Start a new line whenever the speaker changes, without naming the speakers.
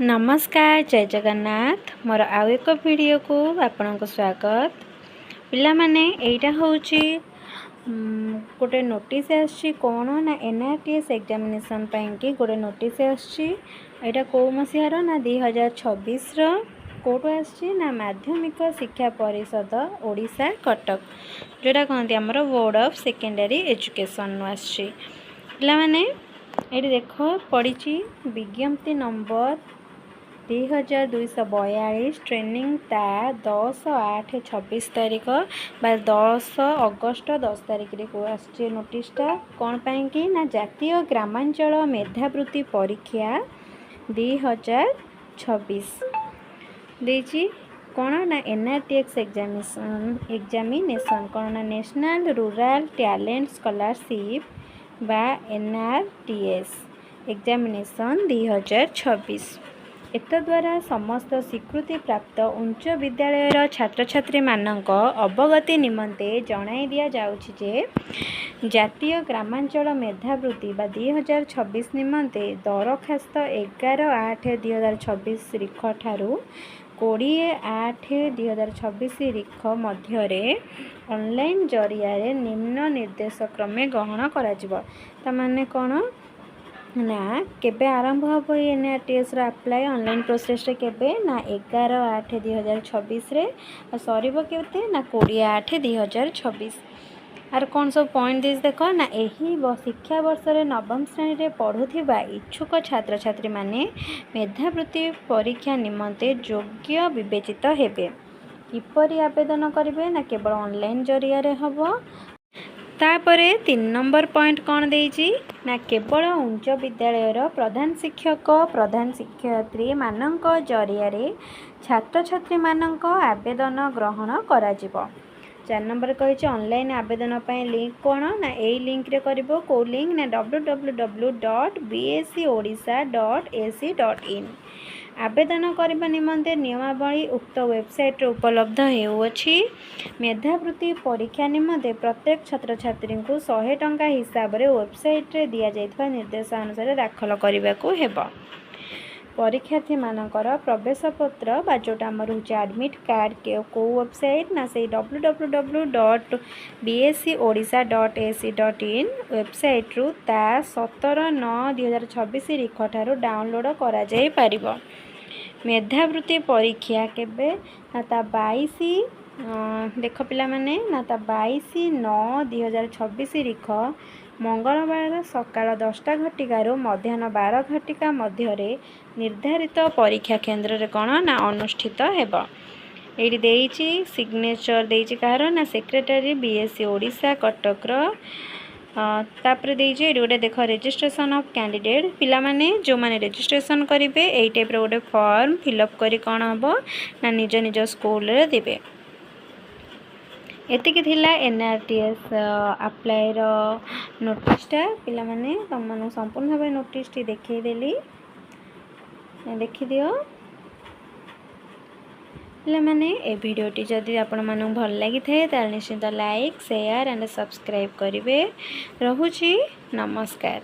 नमस्कार जय जगन्नाथ मोर आउ एक वीडियो को आपण को स्वागत। पिला माने एटा होची गोटे नोटिस आछि कोन ना NRTS एग्जामिनेशन ପାଇଁ कि गोटे नोटिस आछि। एटा को मसिहार ना 2026 रो कोड आछि ना माध्यमिक शिक्षा परिषद ओडिशा कटक जोटा कहंती हमर बोर्ड ऑफ सेकेंडरी एजुकेशन आछि। पिला माने एटी देखो पड़ी विज्ञप्ति नंबर 2242 ट्रेनिंग ता 10/8/26 तारीख बा 10 अगस्त 10 तारीख रे को आछे नोटिसटा कोन ପାଇଁ कि ना जातीय ग्रामांचल मेधावृत्ति परीक्षा 2026 देची कोन ना NRTS एग्जामिनेशन कोन ना नेशनल रूरल टैलेंट स्कॉलरशिप बा NRTS एग्जामिनेशन 2026 एत द्वारा समस्त स्वीकृति प्राप्त उच्च विद्यालय छात्र छात्री मानक अवगति निमंते जणाई दिया जाउछि जे जातीय ग्रामांचल मेधावृत्ति बा 2026 निमंते दरखास्त 11/8/2026 तारीख ठारू 20/8/2026 तारीख मध्यरे ऑनलाइन जरिया रे निम्न निर्देश क्रमे ग्रहण करा जिवो। त माने कोन ना केबे आरंभ हो NRTS रो अप्लाई ऑनलाइन प्रोसेस रे केबे ना 11/8/2026 रे सरीबो केते ना 20/8/2026 आर कौन सब पॉइंट दिस देखो ना एही शिक्षा वर्ष रे नवम श्रेणी रे पढ़ुथिबा इच्छुक छात्र छात्री माने मेधावृत्ति परीक्षा निमंते योग्य विवेचित हेबे। किपरि आवेदन करिवे ना केवल ऑनलाइन जरिया रे हबो। तापरे 3 नंबर पॉइंट कौन देइछि ना केवल उच्च विद्यालय प्रधान शिक्षयत्री मानक जरिया रे छात्र छात्री मानक आवेदन ग्रहण करा जिवो। 4 नंबर कहिछि ऑनलाइन आवेदन पय लिंक कोन ना एई लिंक रे करिवो को लिंक ना www.bseodisha.ac.in आवेदन करबा निमंते नियमावली उक्त वेबसाइट रे उपलब्ध हेउछि। मेधावृत्ति परीक्षा निमंते प्रत्येक छात्र छात्री को 100 टंका हिसाब रे वेबसाइट रे दिया जायथवा निर्देश अनुसार दाखल करबा को हेबो। परीक्षार्थी मानकर प्रवेश पत्र बा जोटा हमर होछि एडमिट कार्ड के को वेबसाइट ना से www.bseodisha.ac.in वेबसाइट रु ता 17/9/2026 तारीख ठारू डाउनलोड करा जाय परिबो। मेधावृत्ति परीक्षा केबे ना ता 22 देख पिला माने ना ता 22/9/2026 तारीख मंगलवार सकाळ 10टा घटिकारु मध्याह्न 12 घटिका मध्यरे निर्धारित परीक्षा केंद्र रे कोन ना अनुष्ठित हेबो। एडी देइछि सिग्नेचर देइछि कार ना सेक्रेटरी BSE ओडिशा कटक रो तापर देइछि एडी गोटे देखो रजिस्ट्रेशन ऑफ कैंडिडेट पिला माने जो माने रजिस्ट्रेशन करिवे एई टाइप रो गोटे फॉर्म फिलअप करी कोन हबो ना निज निज स्कूल रे देबे। एतिकी थिला NRTS अप्लाई रो नोटिसटा पिला माने तुम माने संपूर्ण भाबे नोटिस टी देखै देली देखि दियो। पिला माने ए वीडियो टी जदि आपण मानु भल लागि थाए त निश्चित लाइक शेयर एंड सब्सक्राइब करिवे। रहुछि नमस्कार।